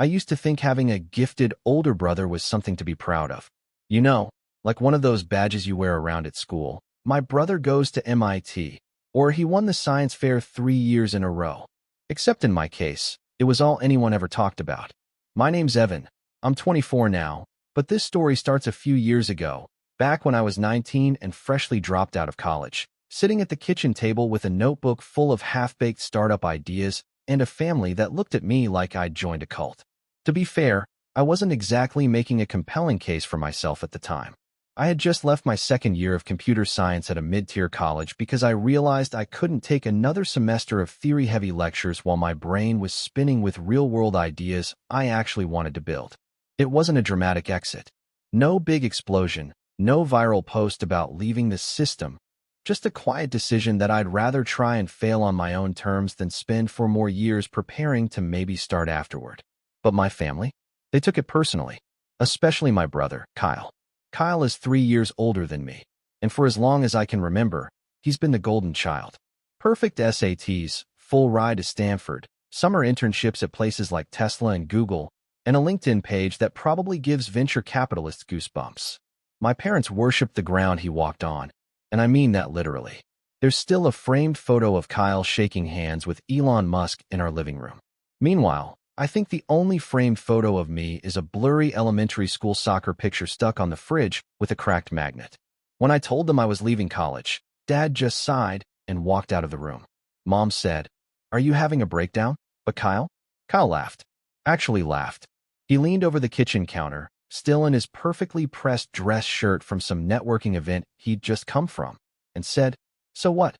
I used to think having a gifted older brother was something to be proud of. You know, like one of those badges you wear around at school. My brother goes to MIT, or he won the science fair 3 years in a row. Except in my case, it was all anyone ever talked about. My name's Evan. I'm 24 now, but this story starts a few years ago, back when I was 19 and freshly dropped out of college, sitting at the kitchen table with a notebook full of half-baked startup ideas and a family that looked at me like I'd joined a cult. To be fair, I wasn't exactly making a compelling case for myself at the time. I had just left my second year of computer science at a mid-tier college because I realized I couldn't take another semester of theory-heavy lectures while my brain was spinning with real-world ideas I actually wanted to build. It wasn't a dramatic exit. No big explosion, no viral post about leaving the system, just a quiet decision that I'd rather try and fail on my own terms than spend 4 more years preparing to maybe start afterward. But my family? They took it personally, especially my brother, Kyle. Kyle is 3 years older than me, and for as long as I can remember, he's been the golden child. Perfect SATs, full ride to Stanford, summer internships at places like Tesla and Google, and a LinkedIn page that probably gives venture capitalists goosebumps. My parents worshiped the ground he walked on, and I mean that literally. There's still a framed photo of Kyle shaking hands with Elon Musk in our living room. Meanwhile, I think the only framed photo of me is a blurry elementary school soccer picture stuck on the fridge with a cracked magnet. When I told them I was leaving college, Dad just sighed and walked out of the room. Mom said, "Are you having a breakdown?" But Kyle? Kyle laughed. Actually laughed. He leaned over the kitchen counter, still in his perfectly pressed dress shirt from some networking event he'd just come from, and said, "So what?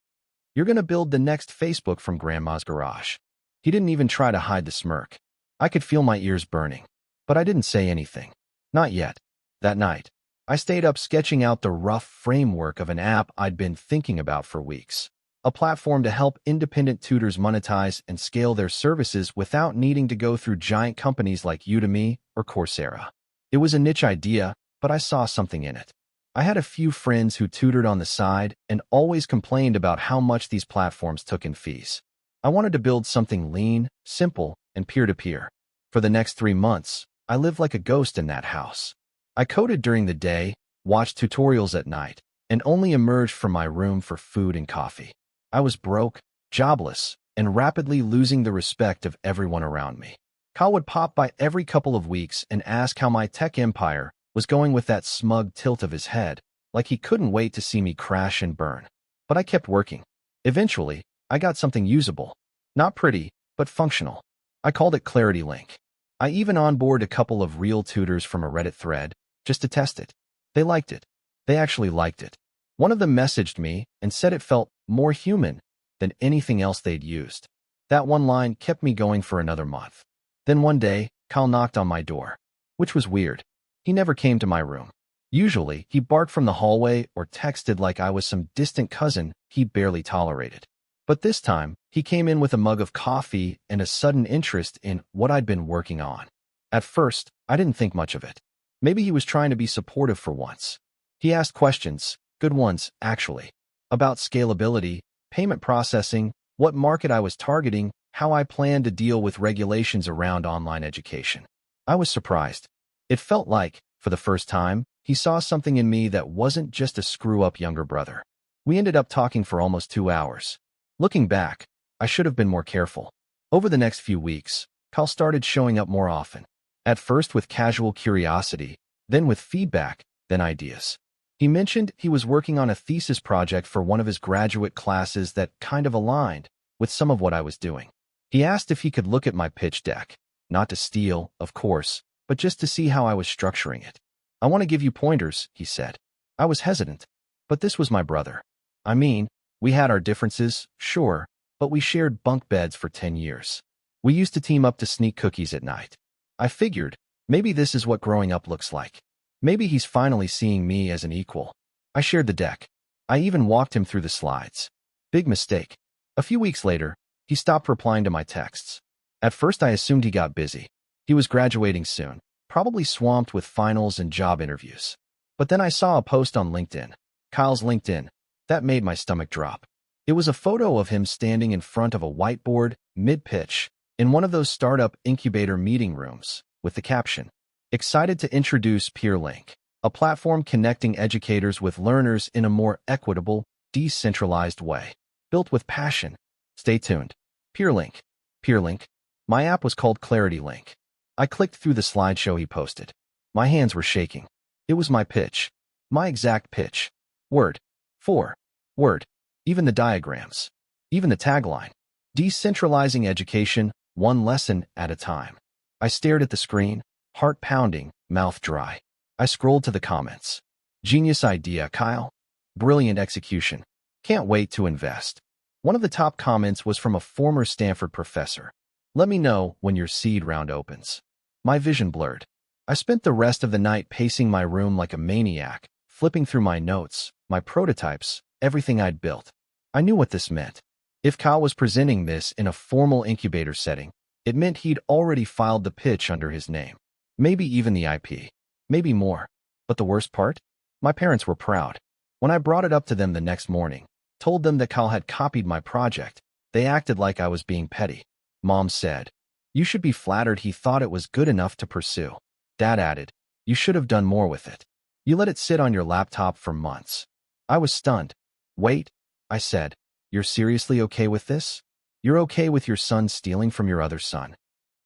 You're gonna build the next Facebook from Grandma's garage." He didn't even try to hide the smirk. I could feel my ears burning, but I didn't say anything. Not yet. That night, I stayed up sketching out the rough framework of an app I'd been thinking about for weeks. A platform to help independent tutors monetize and scale their services without needing to go through giant companies like Udemy or Coursera. It was a niche idea, but I saw something in it. I had a few friends who tutored on the side and always complained about how much these platforms took in fees. I wanted to build something lean, simple, and peer-to-peer. For the next 3 months, I lived like a ghost in that house. I coded during the day, watched tutorials at night, and only emerged from my room for food and coffee. I was broke, jobless, and rapidly losing the respect of everyone around me. Kyle would pop by every couple of weeks and ask how my tech empire was going with that smug tilt of his head, like he couldn't wait to see me crash and burn. But I kept working. Eventually, I got something usable. Not pretty, but functional. I called it Clarity Link. I even onboarded a couple of real tutors from a Reddit thread, just to test it. They liked it. They actually liked it. One of them messaged me and said it felt more human than anything else they'd used. That one line kept me going for another month. Then one day, Kyle knocked on my door, which was weird. He never came to my room. Usually, he barked from the hallway or texted like I was some distant cousin he barely tolerated. But this time, he came in with a mug of coffee and a sudden interest in what I'd been working on. At first, I didn't think much of it. Maybe he was trying to be supportive for once. He asked questions, good ones, actually, about scalability, payment processing, what market I was targeting, how I planned to deal with regulations around online education. I was surprised. It felt like, for the first time, he saw something in me that wasn't just a screw-up younger brother. We ended up talking for almost 2 hours. Looking back, I should have been more careful. Over the next few weeks, Kyle started showing up more often. At first with casual curiosity, then with feedback, then ideas. He mentioned he was working on a thesis project for one of his graduate classes that kind of aligned with some of what I was doing. He asked if he could look at my pitch deck, not to steal, of course, but just to see how I was structuring it. "I want to give you pointers," he said. I was hesitant, but this was my brother. I mean, we had our differences, sure, but we shared bunk beds for 10 years. We used to team up to sneak cookies at night. I figured, maybe this is what growing up looks like. Maybe he's finally seeing me as an equal. I shared the deck. I even walked him through the slides. Big mistake. A few weeks later, he stopped replying to my texts. At first I assumed he got busy. He was graduating soon, probably swamped with finals and job interviews. But then I saw a post on LinkedIn. Kyle's LinkedIn. That made my stomach drop. It was a photo of him standing in front of a whiteboard, mid-pitch, in one of those startup incubator meeting rooms, with the caption, "Excited to introduce PeerLink, a platform connecting educators with learners in a more equitable, decentralized way. Built with passion." Stay tuned. PeerLink. PeerLink. My app was called ClarityLink. I clicked through the slideshow he posted. My hands were shaking. It was my pitch. My exact pitch. Word for word. Even the diagrams. Even the tagline. Decentralizing education, one lesson at a time. I stared at the screen, heart pounding, mouth dry. I scrolled to the comments. Genius idea, Kyle. Brilliant execution. Can't wait to invest. One of the top comments was from a former Stanford professor. Let me know when your seed round opens. My vision blurred. I spent the rest of the night pacing my room like a maniac, flipping through my notes, my prototypes, everything I'd built. I knew what this meant. If Kyle was presenting this in a formal incubator setting, it meant he'd already filed the pitch under his name. Maybe even the IP. Maybe more. But the worst part? My parents were proud. When I brought it up to them the next morning, told them that Kyle had copied my project, they acted like I was being petty. Mom said, "You should be flattered he thought it was good enough to pursue." Dad added, "You should have done more with it. You let it sit on your laptop for months." I was stunned. "Wait," I said, "you're seriously okay with this? You're okay with your son stealing from your other son?"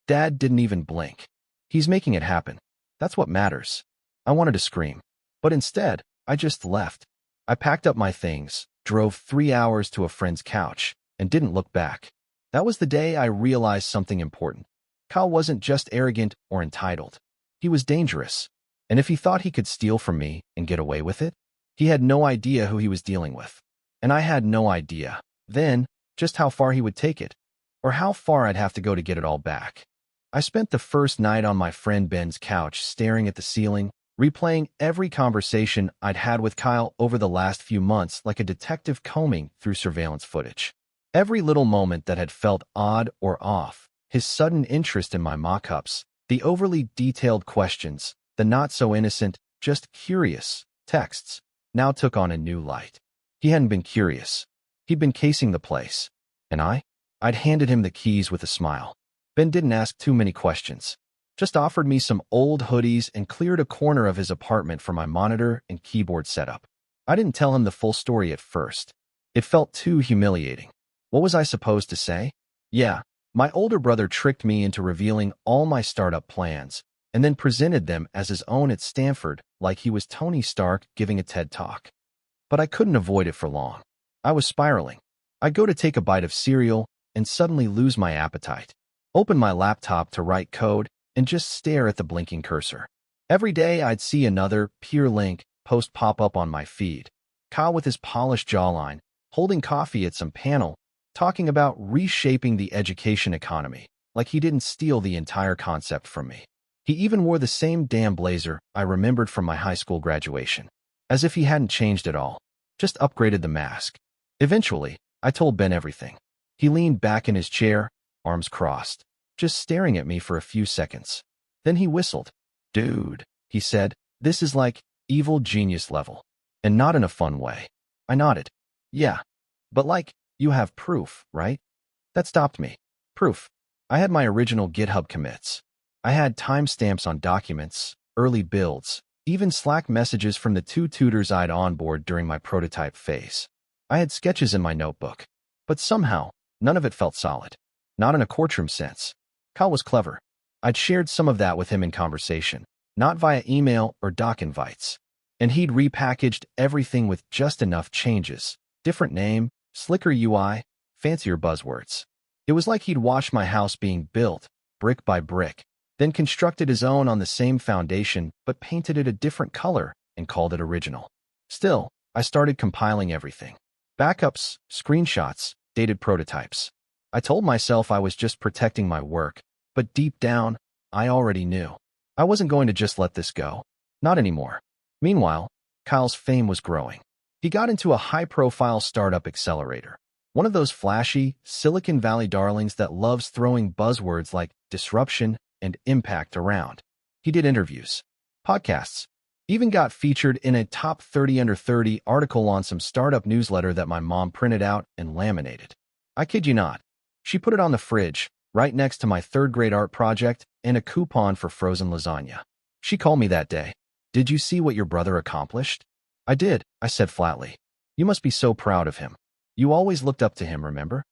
Dad didn't even blink. "He's making it happen. That's what matters." I wanted to scream, but instead, I just left. I packed up my things, drove 3 hours to a friend's couch, and didn't look back. That was the day I realized something important. Kyle wasn't just arrogant or entitled. He was dangerous. And if he thought he could steal from me and get away with it, he had no idea who he was dealing with. And I had no idea, then, just how far he would take it, or how far I'd have to go to get it all back. I spent the first night on my friend Ben's couch staring at the ceiling, replaying every conversation I'd had with Kyle over the last few months like a detective combing through surveillance footage. Every little moment that had felt odd or off, his sudden interest in my mock-ups, the overly detailed questions, the not-so-innocent, just curious texts, now took on a new light. He hadn't been curious. He'd been casing the place. And I'd handed him the keys with a smile. Ben didn't ask too many questions. Just offered me some old hoodies and cleared a corner of his apartment for my monitor and keyboard setup. I didn't tell him the full story at first. It felt too humiliating. What was I supposed to say? Yeah, my older brother tricked me into revealing all my startup plans and then presented them as his own at Stanford like he was Tony Stark giving a TED Talk. But I couldn't avoid it for long. I was spiraling. I'd go to take a bite of cereal and suddenly lose my appetite, open my laptop to write code, and just stare at the blinking cursor. Every day I'd see another PeerLink post pop up on my feed. Kyle with his polished jawline, holding coffee at some panel, talking about reshaping the education economy, like he didn't steal the entire concept from me. He even wore the same damn blazer I remembered from my high school graduation, as if he hadn't changed at all, just upgraded the mask. Eventually, I told Ben everything. He leaned back in his chair, arms crossed, just staring at me for a few seconds. Then he whistled. "Dude," he said, "this is like evil genius level. And not in a fun way." I nodded. "Yeah. But like, you have proof, right?" That stopped me. Proof. I had my original GitHub commits. I had timestamps on documents, early builds, even Slack messages from the 2 tutors I'd onboard during my prototype phase. I had sketches in my notebook. But somehow, none of it felt solid. Not in a courtroom sense. Kyle was clever. I'd shared some of that with him in conversation, not via email or doc invites. And he'd repackaged everything with just enough changes. Different name, slicker UI, fancier buzzwords. It was like he'd watched my house being built, brick by brick, then constructed his own on the same foundation but painted it a different color and called it original. Still, I started compiling everything. Backups, screenshots, dated prototypes. I told myself I was just protecting my work, but deep down, I already knew. I wasn't going to just let this go. Not anymore. Meanwhile, Kyle's fame was growing. He got into a high-profile startup accelerator, one of those flashy, Silicon Valley darlings that loves throwing buzzwords like disruption and impact around. He did interviews, podcasts, even got featured in a top 30 under 30 article on some startup newsletter that my mom printed out and laminated. I kid you not. She put it on the fridge, right next to my third-grade art project and a coupon for frozen lasagna. She called me that day. "Did you see what your brother accomplished?" "I did," I said flatly. "You must be so proud of him. You always looked up to him, remember?"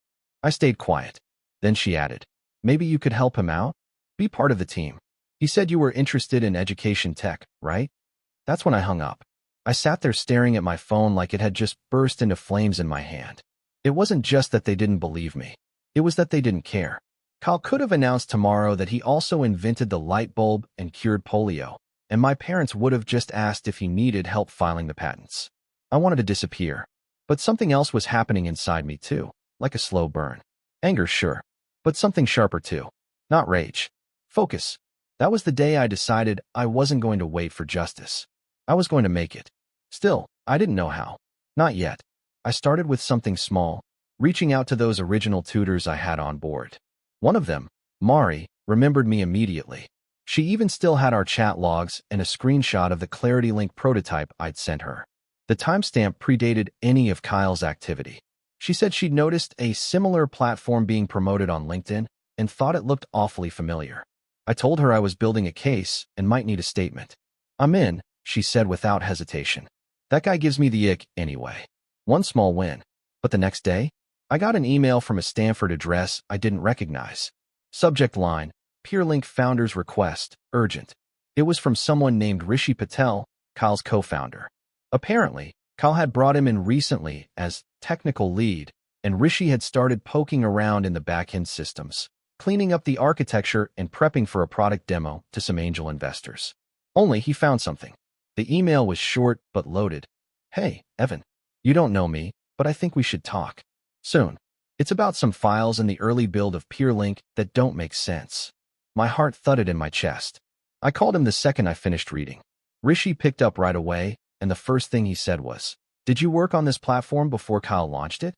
I stayed quiet. Then she added, "Maybe you could help him out? Be part of the team. He said you were interested in education tech, right?" That's when I hung up. I sat there staring at my phone like it had just burst into flames in my hand. It wasn't just that they didn't believe me. It was that they didn't care. Kyle could have announced tomorrow that he also invented the light bulb and cured polio, and my parents would have just asked if he needed help filing the patents. I wanted to disappear. But something else was happening inside me too, like a slow burn. Anger, sure, but something sharper too. Not rage. Focus. That was the day I decided I wasn't going to wait for justice. I was going to make it. Still, I didn't know how. Not yet. I started with something small, reaching out to those original tutors I had on board. One of them, Mari, remembered me immediately. She even still had our chat logs and a screenshot of the Clarity Link prototype I'd sent her. The timestamp predated any of Kyle's activity. She said she'd noticed a similar platform being promoted on LinkedIn and thought it looked awfully familiar. I told her I was building a case and might need a statement. "I'm in," she said without hesitation. That guy gives me the ick anyway. One small win. But the next day, I got an email from a Stanford address I didn't recognize. Subject line, PeerLink founder's request, urgent. It was from someone named Rishi Patel, Kyle's co-founder. Apparently, Kyle had brought him in recently as technical lead, and Rishi had started poking around in the back-end systems, cleaning up the architecture and prepping for a product demo to some angel investors. Only he found something. The email was short but loaded. "Hey, Evan, you don't know me, but I think we should talk. Soon. It's about some files in the early build of PeerLink that don't make sense." My heart thudded in my chest. I called him the second I finished reading. Rishi picked up right away, and the first thing he said was, "Did you work on this platform before Kyle launched it?"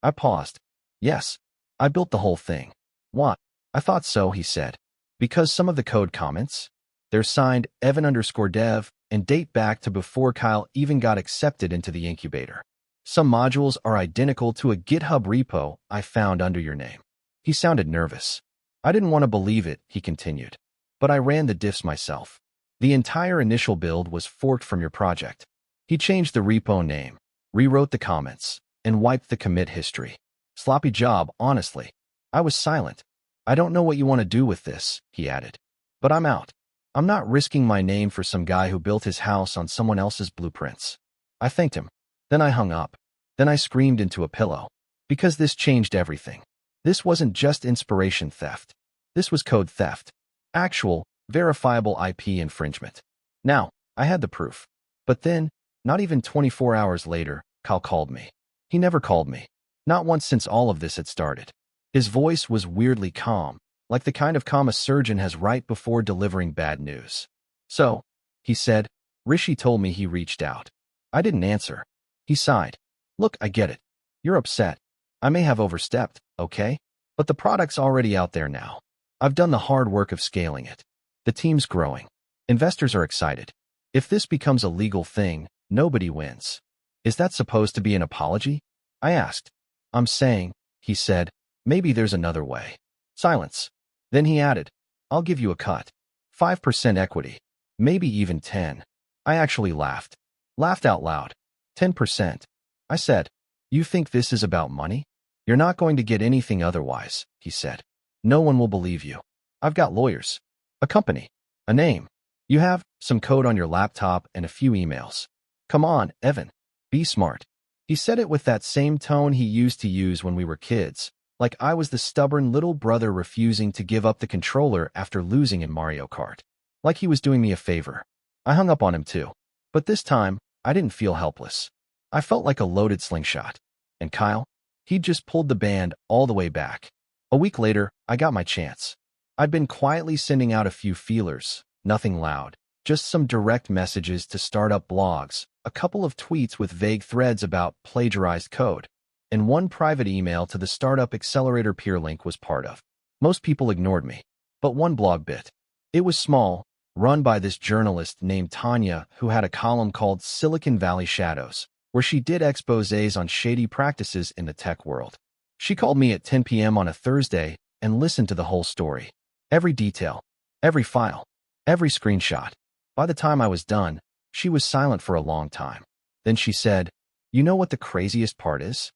I paused. "Yes. I built the whole thing." "What?" "I thought so," he said. "Because some of the code comments, they're signed Evan_dev and date back to before Kyle even got accepted into the incubator. Some modules are identical to a GitHub repo I found under your name." He sounded nervous. "I didn't want to believe it," he continued. "But I ran the diffs myself. The entire initial build was forked from your project." He changed the repo name, rewrote the comments, and wiped the commit history. Sloppy job, honestly. I was silent. "I don't know what you want to do with this," he added. "But I'm out. I'm not risking my name for some guy who built his house on someone else's blueprints." I thanked him. Then I hung up. Then I screamed into a pillow. Because this changed everything. This wasn't just inspiration theft. This was code theft. Actual, verifiable IP infringement. Now, I had the proof. But then, not even 24 hours later, Kyle called me. He never called me. Not once since all of this had started. His voice was weirdly calm, like the kind of calm a surgeon has right before delivering bad news. "So," he said, "Rishi told me he reached out." I didn't answer. He sighed. "Look, I get it. You're upset. I may have overstepped, okay? But the product's already out there now. I've done the hard work of scaling it. The team's growing. Investors are excited. If this becomes a legal thing, nobody wins." "Is that supposed to be an apology?" I asked. "I'm saying," he said, "maybe there's another way." Silence. Then he added, "I'll give you a cut. 5% equity. Maybe even 10. I actually laughed. Laughed out loud. 10%. I said, "You think this is about money? You're not going to get anything otherwise," he said. "No one will believe you. I've got lawyers. A company. A name. You have some code on your laptop and a few emails. Come on, Evan. Be smart." He said it with that same tone he used to use when we were kids, like I was the stubborn little brother refusing to give up the controller after losing in Mario Kart. Like he was doing me a favor. I hung up on him too. But this time, I didn't feel helpless. I felt like a loaded slingshot. And Kyle? He'd just pulled the band all the way back. A week later, I got my chance. I'd been quietly sending out a few feelers, nothing loud, just some direct messages to startup blogs, a couple of tweets with vague threads about plagiarized code, and one private email to the startup accelerator PeerLink was part of. Most people ignored me, but one blog bit. It was small, run by this journalist named Tanya who had a column called Silicon Valley Shadows, where she did exposés on shady practices in the tech world. She called me at 10 p.m. on a Thursday and listened to the whole story. Every detail, every file, every screenshot. By the time I was done, she was silent for a long time. Then she said, "You know what the craziest part is?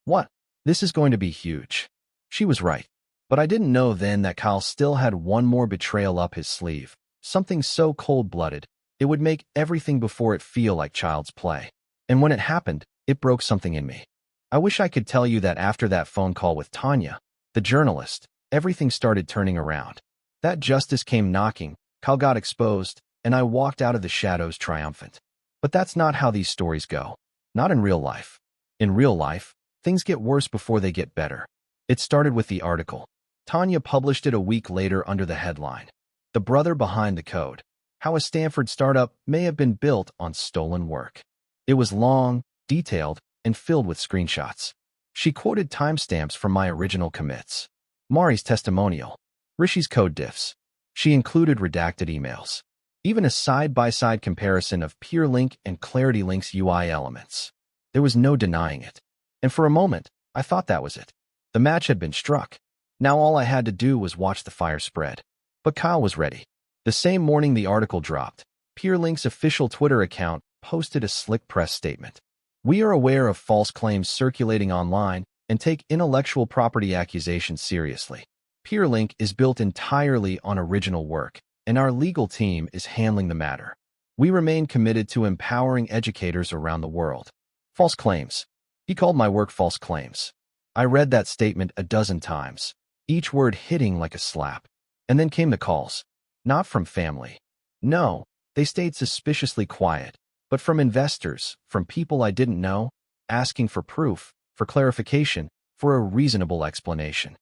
What? This is going to be huge." She was right. But I didn't know then that Kyle still had one more betrayal up his sleeve, something so cold-blooded, it would make everything before it feel like child's play. And when it happened, it broke something in me. I wish I could tell you that after that phone call with Tanya, the journalist, everything started turning around. That justice came knocking, Kyle got exposed, and I walked out of the shadows triumphant. But that's not how these stories go. Not in real life. In real life, things get worse before they get better. It started with the article. Tanya published it a week later under the headline, "The Brother Behind the Code: How a Stanford Startup May Have Been Built on Stolen Work." It was long, detailed, and filled with screenshots. She quoted timestamps from my original commits, Mari's testimonial, Rishi's code diffs. She included redacted emails, even a side-by-side comparison of PeerLink and ClarityLink's UI elements. There was no denying it. And for a moment, I thought that was it. The match had been struck. Now all I had to do was watch the fire spread. But Kyle was ready. The same morning the article dropped, PeerLink's official Twitter account posted a slick press statement. "We are aware of false claims circulating online and take intellectual property accusations seriously. PeerLink is built entirely on original work, and our legal team is handling the matter. We remain committed to empowering educators around the world." False claims. He called my work false claims. I read that statement a dozen times, each word hitting like a slap. And then came the calls. Not from family. No, they stayed suspiciously quiet, but from investors, from people I didn't know, asking for proof, for clarification, for a reasonable explanation.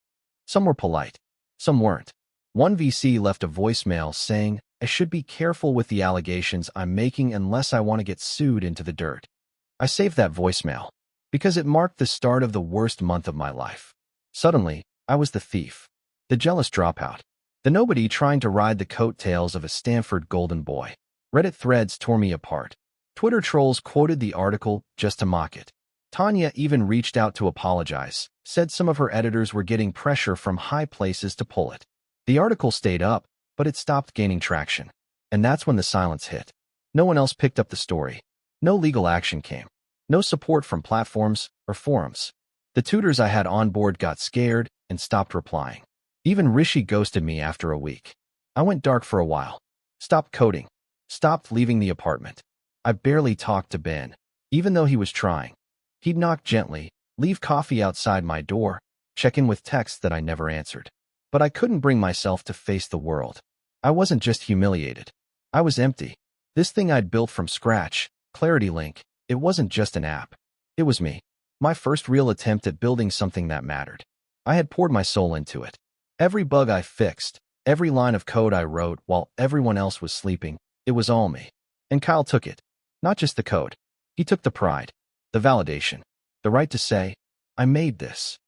Some were polite. Some weren't. One VC left a voicemail saying, "I should be careful with the allegations I'm making unless I want to get sued into the dirt." I saved that voicemail because it marked the start of the worst month of my life. Suddenly, I was the thief, the jealous dropout, the nobody trying to ride the coattails of a Stanford golden boy. Reddit threads tore me apart. Twitter trolls quoted the article just to mock it. Tanya even reached out to apologize, said some of her editors were getting pressure from high places to pull it. The article stayed up, but it stopped gaining traction. And that's when the silence hit. No one else picked up the story. No legal action came. No support from platforms or forums. The tutors I had on board got scared and stopped replying. Even Rishi ghosted me after a week. I went dark for a while. Stopped coding. Stopped leaving the apartment. I barely talked to Ben, even though he was trying. He'd knock gently, leave coffee outside my door, check in with texts that I never answered. But I couldn't bring myself to face the world. I wasn't just humiliated. I was empty. This thing I'd built from scratch, ClarityLink, it wasn't just an app. It was me. My first real attempt at building something that mattered. I had poured my soul into it. Every bug I fixed, every line of code I wrote while everyone else was sleeping, it was all me. And Kyle took it. Not just the code. He took the pride, the validation, the right to say, "I made this."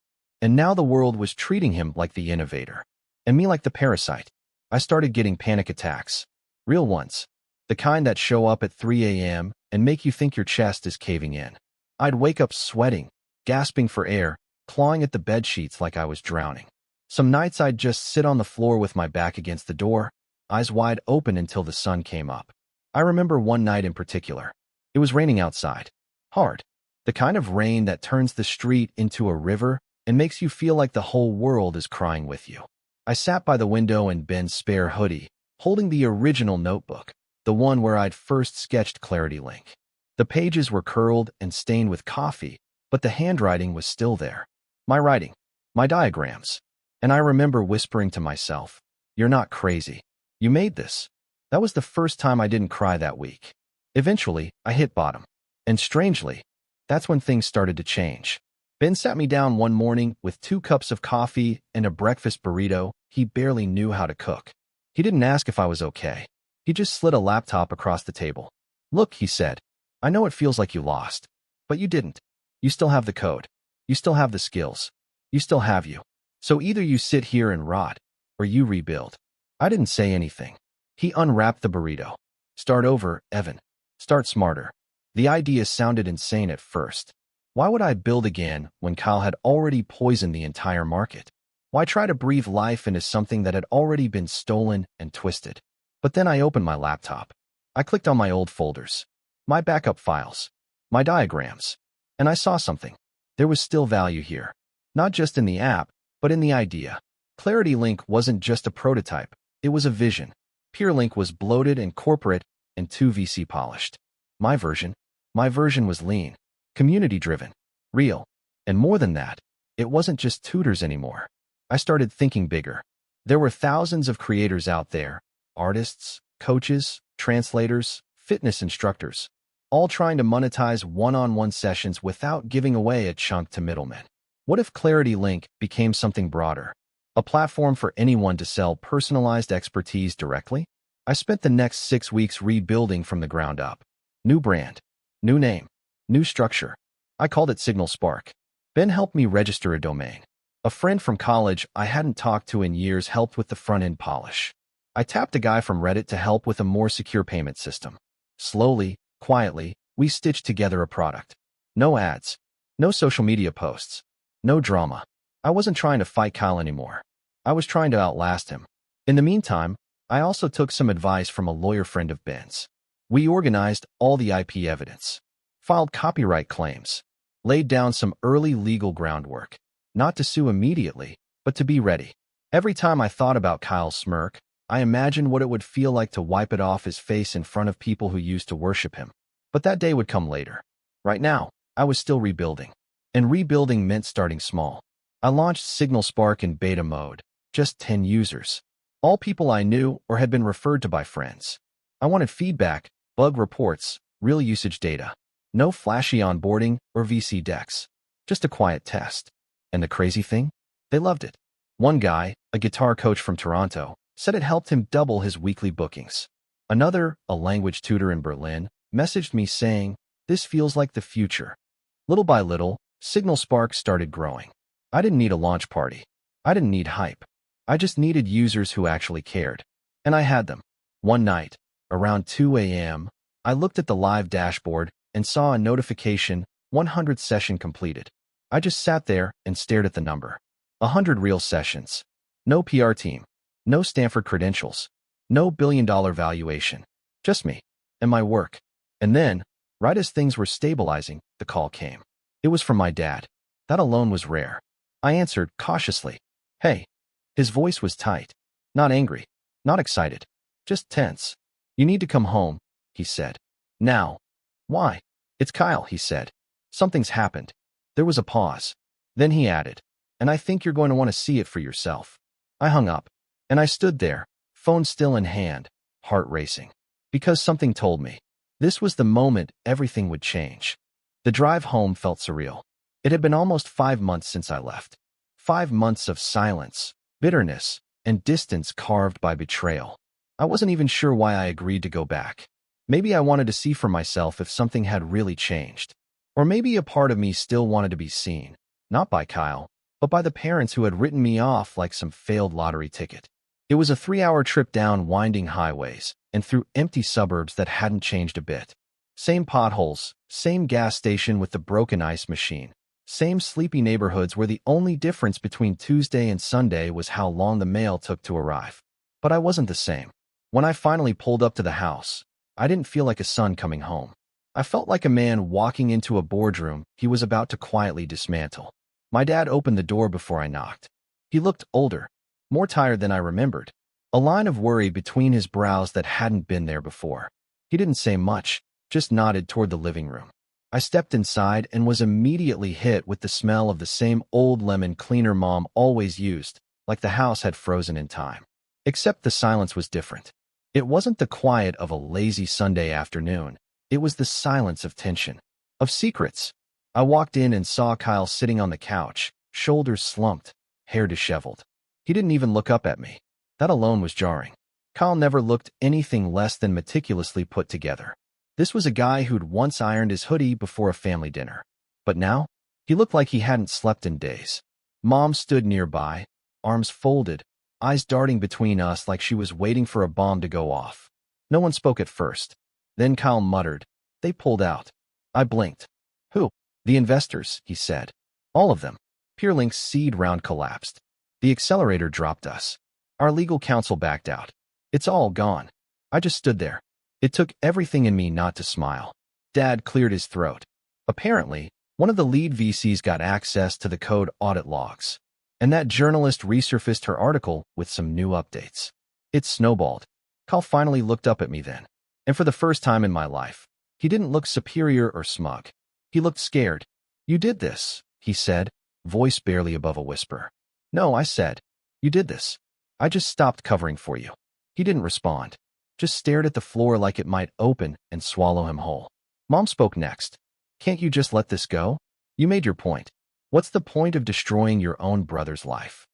And now the world was treating him like the innovator, and me like the parasite. I started getting panic attacks. Real ones. The kind that show up at 3 a.m. and make you think your chest is caving in. I'd wake up sweating, gasping for air, clawing at the bedsheets like I was drowning. Some nights I'd just sit on the floor with my back against the door, eyes wide open until the sun came up. I remember one night in particular. It was raining outside. Hard. The kind of rain that turns the street into a river and makes you feel like the whole world is crying with you. I sat by the window in Ben's spare hoodie, holding the original notebook, the one where I'd first sketched ClarityLink. The pages were curled and stained with coffee, but the handwriting was still there. My writing. My diagrams. And I remember whispering to myself, "You're not crazy. You made this." That was the first time I didn't cry that week. Eventually, I hit bottom. And strangely, that's when things started to change. Ben sat me down one morning with 2 cups of coffee and a breakfast burrito he barely knew how to cook. He didn't ask if I was okay. He just slid a laptop across the table. "Look," he said, "I know it feels like you lost. But you didn't. You still have the code. You still have the skills. You still have you. So either you sit here and rot, or you rebuild." I didn't say anything. He unwrapped the burrito. "Start over, Evan. Start smarter." The idea sounded insane at first. Why would I build again when Kyle had already poisoned the entire market? Why try to breathe life into something that had already been stolen and twisted? But then I opened my laptop. I clicked on my old folders, my backup files, my diagrams, and I saw something. There was still value here. Not just in the app, but in the idea. Clarity Link wasn't just a prototype, it was a vision. PeerLink was bloated and corporate and too VC polished. My version was lean, community-driven, real. And more than that, it wasn't just tutors anymore. I started thinking bigger. There were thousands of creators out there, artists, coaches, translators, fitness instructors, all trying to monetize one-on-one sessions without giving away a chunk to middlemen. What if Clarity Link became something broader? A platform for anyone to sell personalized expertise directly? I spent the next 6 weeks rebuilding from the ground up. New brand, new name, new structure. I called it Signal Spark. Ben helped me register a domain. A friend from college I hadn't talked to in years helped with the front-end polish. I tapped a guy from Reddit to help with a more secure payment system. Slowly, quietly, we stitched together a product. No ads, no social media posts, no drama. I wasn't trying to fight Kyle anymore. I was trying to outlast him. In the meantime, I also took some advice from a lawyer friend of Ben's. We organized all the IP evidence, filed copyright claims, laid down some early legal groundwork, not to sue immediately, but to be ready. Every time I thought about Kyle's smirk, I imagined what it would feel like to wipe it off his face in front of people who used to worship him. But that day would come later. Right now, I was still rebuilding. And rebuilding meant starting small. I launched Signal Spark in beta mode, just 10 users. All people I knew or had been referred to by friends. I wanted feedback, bug reports, real usage data. No flashy onboarding or VC decks. Just a quiet test. And the crazy thing? They loved it. One guy, a guitar coach from Toronto, said it helped him double his weekly bookings. Another, a language tutor in Berlin, messaged me saying, "This feels like the future." Little by little, Signal Spark started growing. I didn't need a launch party. I didn't need hype. I just needed users who actually cared. And I had them. One night, around 2 a.m., I looked at the live dashboard and saw a notification, 100 session completed. I just sat there and stared at the number. 100 real sessions. No PR team. No Stanford credentials. No billion-dollar valuation. Just me. And my work. And then, right as things were stabilizing, the call came. It was from my dad. That alone was rare. I answered cautiously. "Hey." His voice was tight. Not angry. Not excited. Just tense. "You need to come home," he said. "Now." "Why?" "It's Kyle," he said. "Something's happened." There was a pause. Then he added, "And I think you're going to want to see it for yourself." I hung up. And I stood there, phone still in hand, heart racing. Because something told me. This was the moment everything would change. The drive home felt surreal. It had been almost 5 months since I left. 5 months of silence, bitterness, and distance carved by betrayal. I wasn't even sure why I agreed to go back. Maybe I wanted to see for myself if something had really changed. Or maybe a part of me still wanted to be seen, not by Kyle, but by the parents who had written me off like some failed lottery ticket. It was a 3-hour trip down winding highways and through empty suburbs that hadn't changed a bit. Same potholes, same gas station with the broken ice machine, same sleepy neighborhoods where the only difference between Tuesday and Sunday was how long the mail took to arrive. But I wasn't the same. When I finally pulled up to the house, I didn't feel like a son coming home. I felt like a man walking into a boardroom he was about to quietly dismantle. My dad opened the door before I knocked. He looked older, more tired than I remembered, a line of worry between his brows that hadn't been there before. He didn't say much, just nodded toward the living room. I stepped inside and was immediately hit with the smell of the same old lemon cleaner Mom always used, like the house had frozen in time. Except the silence was different. It wasn't the quiet of a lazy Sunday afternoon. It was the silence of tension, of secrets. I walked in and saw Kyle sitting on the couch, shoulders slumped, hair disheveled. He didn't even look up at me. That alone was jarring. Kyle never looked anything less than meticulously put together. This was a guy who'd once ironed his hoodie before a family dinner. But now, he looked like he hadn't slept in days. Mom stood nearby, arms folded, eyes darting between us like she was waiting for a bomb to go off. No one spoke at first. Then Kyle muttered, "They pulled out." I blinked. "Who?" "The investors," he said. "All of them." PeerLink's seed round collapsed. The accelerator dropped us. Our legal counsel backed out. It's all gone. I just stood there. It took everything in me not to smile. Dad cleared his throat. Apparently, one of the lead VCs got access to the code audit logs, and that journalist resurfaced her article with some new updates. It snowballed. Kyle finally looked up at me then, and for the first time in my life, he didn't look superior or smug. He looked scared. "You did this," he said, voice barely above a whisper. "No," I said. "You did this. I just stopped covering for you." He didn't respond, just stared at the floor like it might open and swallow him whole. Mom spoke next. "Can't you just let this go? You made your point. What's the point of destroying your own brother's life?"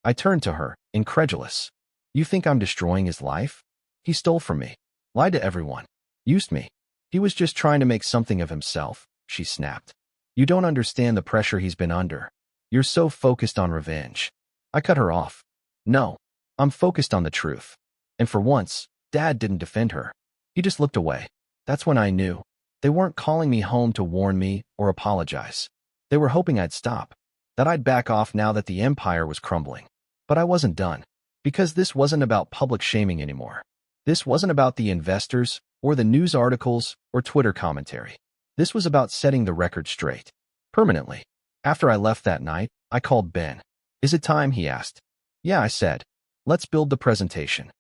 I turned to her, incredulous. "You think I'm destroying his life? He stole from me, lied to everyone, used me. He was just trying to make something of himself," she snapped. "You don't understand the pressure he's been under. You're so focused on revenge." I cut her off. "No, I'm focused on the truth." And for once, Dad didn't defend her. He just looked away. That's when I knew. They weren't calling me home to warn me or apologize. They were hoping I'd stop, that I'd back off now that the empire was crumbling. But I wasn't done, because this wasn't about public shaming anymore. This wasn't about the investors or the news articles or Twitter commentary. This was about setting the record straight. Permanently. After I left that night, I called Ben. "Is it time?" he asked. "Yeah," I said. "Let's build the presentation."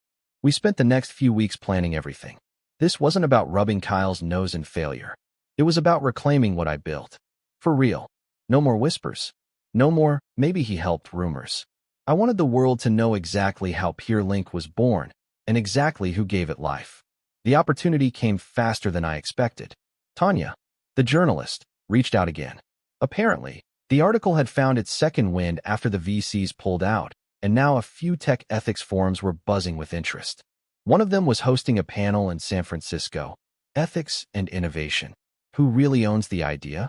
We spent the next few weeks planning everything. This wasn't about rubbing Kyle's nose in failure. It was about reclaiming what I built. For real. No more whispers. No more, "maybe he helped" rumors. I wanted the world to know exactly how PeerLink was born and exactly who gave it life. The opportunity came faster than I expected. Tanya, the journalist, reached out again. Apparently, the article had found its second wind after the VCs pulled out, and now a few tech ethics forums were buzzing with interest. One of them was hosting a panel in San Francisco, Ethics and Innovation. "Who really owns the idea?"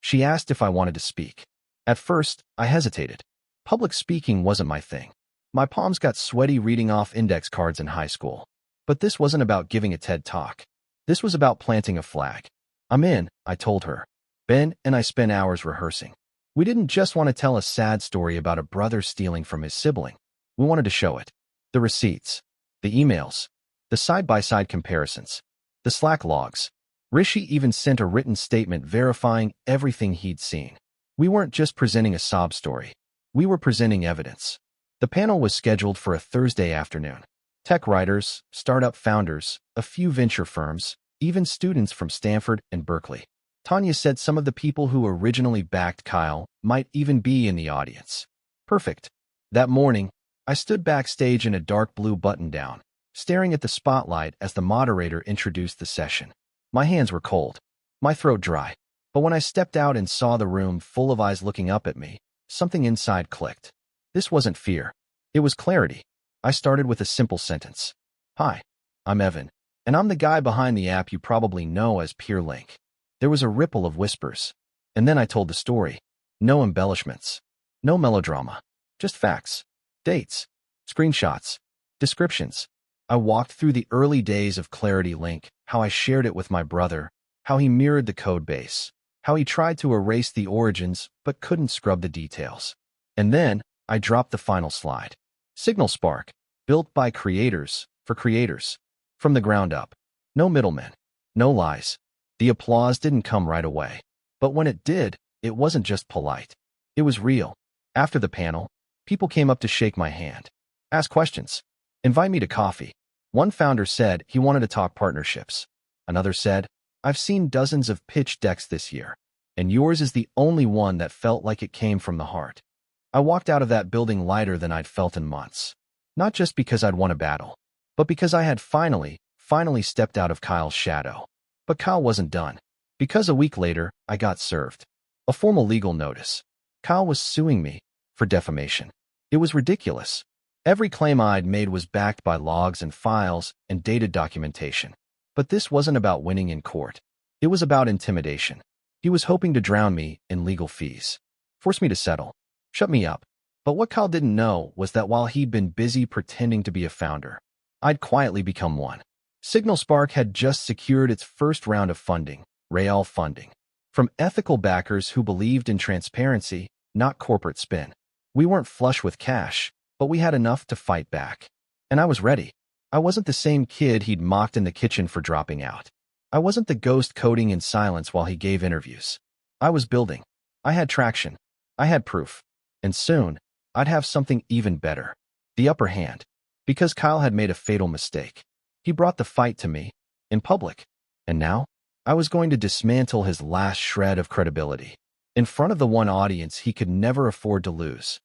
She asked if I wanted to speak. At first, I hesitated. Public speaking wasn't my thing. My palms got sweaty reading off index cards in high school. But this wasn't about giving a TED Talk. This was about planting a flag. "I'm in," I told her. Ben and I spent hours rehearsing. We didn't just want to tell a sad story about a brother stealing from his sibling. We wanted to show it. The receipts, the emails, the side-by-side comparisons, the Slack logs. Rishi even sent a written statement verifying everything he'd seen. We weren't just presenting a sob story. We were presenting evidence. The panel was scheduled for a Thursday afternoon. Tech writers, startup founders, a few venture firms, even students from Stanford and Berkeley. Tanya said some of the people who originally backed Kyle might even be in the audience. Perfect. That morning, I stood backstage in a dark blue button-down, staring at the spotlight as the moderator introduced the session. My hands were cold, my throat dry. But when I stepped out and saw the room full of eyes looking up at me, something inside clicked. This wasn't fear. It was clarity. I started with a simple sentence. "Hi, I'm Evan, and I'm the guy behind the app you probably know as PeerLink." There was a ripple of whispers. And then I told the story. No embellishments. No melodrama. Just facts. Dates. Screenshots. Descriptions. I walked through the early days of Clarity Link, how I shared it with my brother, how he mirrored the code base, how he tried to erase the origins but couldn't scrub the details. And then I dropped the final slide. Signal Spark, built by creators, for creators. From the ground up. No middlemen. No lies. The applause didn't come right away. But when it did, it wasn't just polite. It was real. After the panel, people came up to shake my hand, ask questions, invite me to coffee. One founder said he wanted to talk partnerships. Another said, "I've seen dozens of pitch decks this year, and yours is the only one that felt like it came from the heart." I walked out of that building lighter than I'd felt in months. Not just because I'd won a battle, but because I had finally stepped out of Kyle's shadow. But Kyle wasn't done. Because a week later, I got served a formal legal notice. Kyle was suing me for defamation. It was ridiculous. Every claim I'd made was backed by logs and files and dated documentation. But this wasn't about winning in court. It was about intimidation. He was hoping to drown me in legal fees, force me to settle, shut me up. But what Kyle didn't know was that while he'd been busy pretending to be a founder, I'd quietly become one. Signal Spark had just secured its first round of funding, real funding, from ethical backers who believed in transparency, not corporate spin. We weren't flush with cash, but we had enough to fight back. And I was ready. I wasn't the same kid he'd mocked in the kitchen for dropping out. I wasn't the ghost coding in silence while he gave interviews. I was building. I had traction. I had proof. And soon, I'd have something even better. The upper hand. Because Kyle had made a fatal mistake. He brought the fight to me, in public. And now, I was going to dismantle his last shred of credibility. In front of the one audience he could never afford to lose.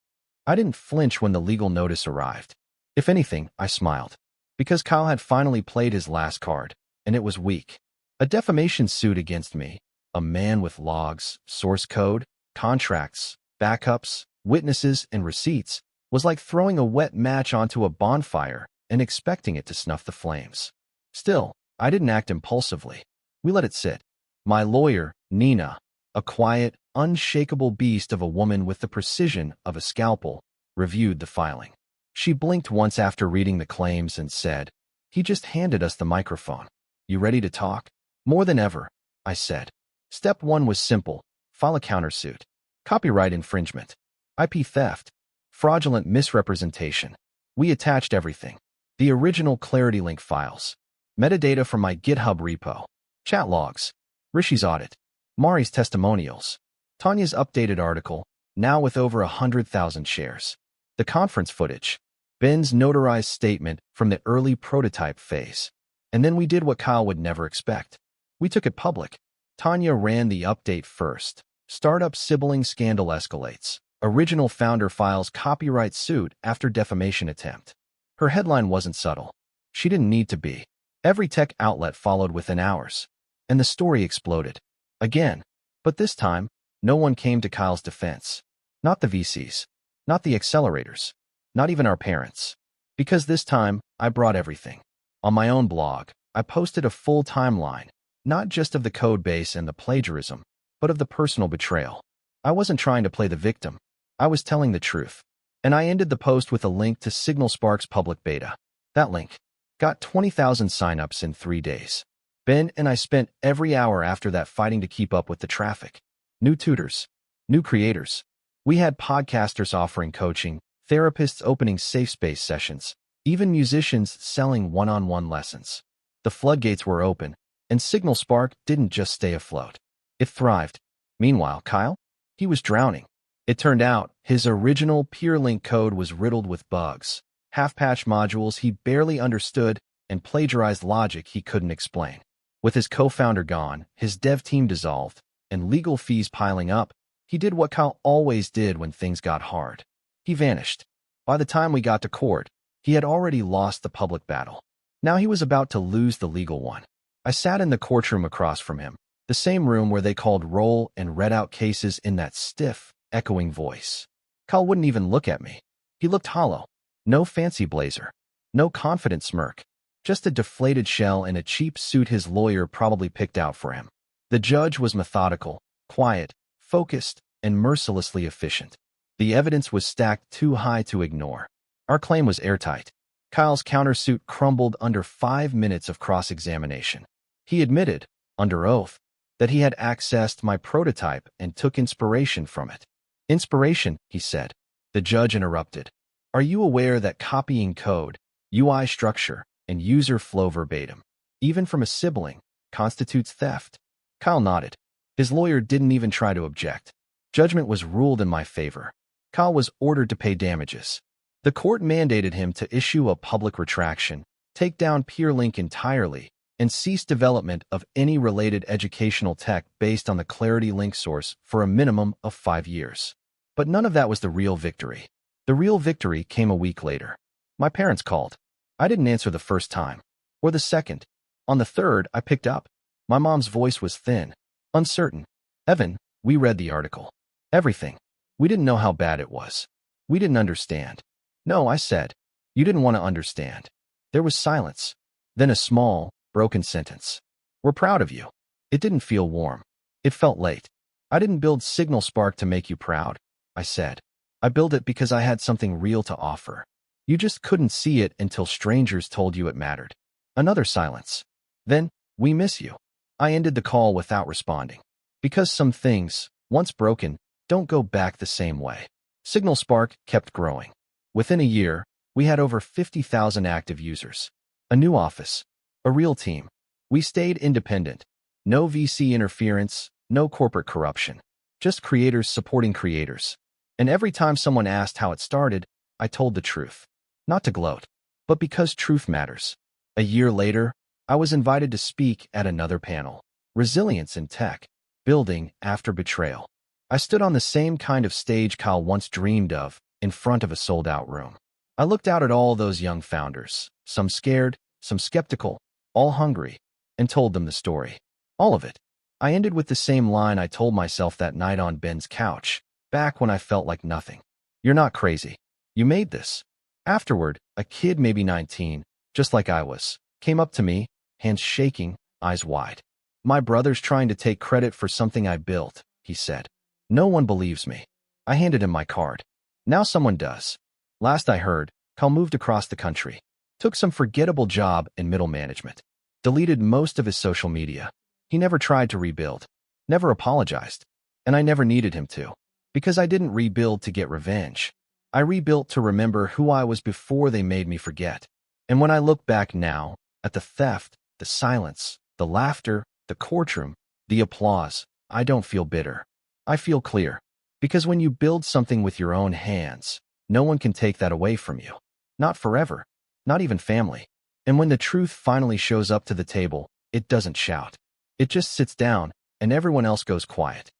I didn't flinch when the legal notice arrived. If anything, I smiled. Because Kyle had finally played his last card, and it was weak. A defamation suit against me, a man with logs, source code, contracts, backups, witnesses, and receipts, was like throwing a wet match onto a bonfire and expecting it to snuff the flames. Still, I didn't act impulsively. We let it sit. My lawyer, Nina, a quiet, unshakable beast of a woman with the precision of a scalpel, reviewed the filing. She blinked once after reading the claims and said, "He just handed us the microphone. You ready to talk?" "More than ever," I said. Step 1 was simple. File a countersuit. Copyright infringement. IP theft. Fraudulent misrepresentation. We attached everything. The original Clarity Link files. Metadata from my GitHub repo. Chat logs. Rishi's audit. Mari's testimonials. Tanya's updated article, now with over 100,000 shares. The conference footage. Ben's notarized statement from the early prototype phase. And then we did what Kyle would never expect. We took it public. Tanya ran the update first. Startup sibling scandal escalates. Original founder files copyright suit after defamation attempt. Her headline wasn't subtle. She didn't need to be. Every tech outlet followed within hours. And the story exploded. Again. But this time, no one came to Kyle's defense. Not the VCs. Not the accelerators. Not even our parents. Because this time, I brought everything. On my own blog, I posted a full timeline, not just of the code base and the plagiarism, but of the personal betrayal. I wasn't trying to play the victim. I was telling the truth. And I ended the post with a link to Signal Spark's public beta. That link got 20,000 signups in 3 days. Ben and I spent every hour after that fighting to keep up with the traffic. New tutors. New creators. We had podcasters offering coaching, therapists opening safe space sessions, even musicians selling one-on-one lessons. The floodgates were open, and Signal Spark didn't just stay afloat. It thrived. Meanwhile, Kyle? He was drowning. It turned out his original PeerLink code was riddled with bugs, half-patch modules he barely understood, and plagiarized logic he couldn't explain. With his co-founder gone, his dev team dissolved, and legal fees piling up, he did what Kyle always did when things got hard. He vanished. By the time we got to court, he had already lost the public battle. Now he was about to lose the legal one. I sat in the courtroom across from him, the same room where they called roll and read out cases in that stiff, echoing voice. Kyle wouldn't even look at me. He looked hollow. No fancy blazer. No confident smirk. Just a deflated shell and a cheap suit his lawyer probably picked out for him. The judge was methodical, quiet, focused, and mercilessly efficient. The evidence was stacked too high to ignore. Our claim was airtight. Kyle's countersuit crumbled under 5 minutes of cross-examination. He admitted, under oath, that he had accessed my prototype and took inspiration from it. "Inspiration," he said. The judge interrupted. "Are you aware that copying code, UI structure, and user flow verbatim, even from a sibling, constitutes theft?" Kyle nodded. His lawyer didn't even try to object. Judgment was ruled in my favor. Kyle was ordered to pay damages. The court mandated him to issue a public retraction, take down PeerLink entirely, and cease development of any related educational tech based on the Clarity Link source for a minimum of 5 years. But none of that was the real victory. The real victory came a week later. My parents called. I didn't answer the first time, or the second. On the third, I picked up. My mom's voice was thin, uncertain. "Evan, we read the article. Everything. We didn't know how bad it was. We didn't understand." "No," I said. "You didn't want to understand." There was silence. Then a small, broken sentence. "We're proud of you." It didn't feel warm. It felt late. "I didn't build Signal Spark to make you proud," I said. "I built it because I had something real to offer. You just couldn't see it until strangers told you it mattered." Another silence. Then, "We miss you." I ended the call without responding. Because some things, once broken, don't go back the same way. Signal Spark kept growing. Within a year, we had over 50,000 active users. A new office. A real team. We stayed independent. No VC interference, no corporate corruption. Just creators supporting creators. And every time someone asked how it started, I told the truth. Not to gloat, but because truth matters. A year later, I was invited to speak at another panel. Resilience in Tech. Building after betrayal. I stood on the same kind of stage Kyle once dreamed of, in front of a sold-out room. I looked out at all those young founders, some scared, some skeptical, all hungry, and told them the story. All of it. I ended with the same line I told myself that night on Ben's couch, back when I felt like nothing. You're not crazy. You made this. Afterward, a kid, maybe 19, just like I was, came up to me, hands shaking, eyes wide. My brother's trying to take credit for something I built, he said. No one believes me. I handed him my card. Now someone does. Last I heard, Kyle moved across the country, took some forgettable job in middle management, deleted most of his social media. He never tried to rebuild, never apologized, and I never needed him to, because I didn't rebuild to get revenge. I rebuilt to remember who I was before they made me forget. And when I look back now, at the theft, the silence, the laughter, the courtroom, the applause, I don't feel bitter. I feel clear. Because when you build something with your own hands, no one can take that away from you. Not forever. Not even family. And when the truth finally shows up to the table, it doesn't shout. It just sits down, and everyone else goes quiet.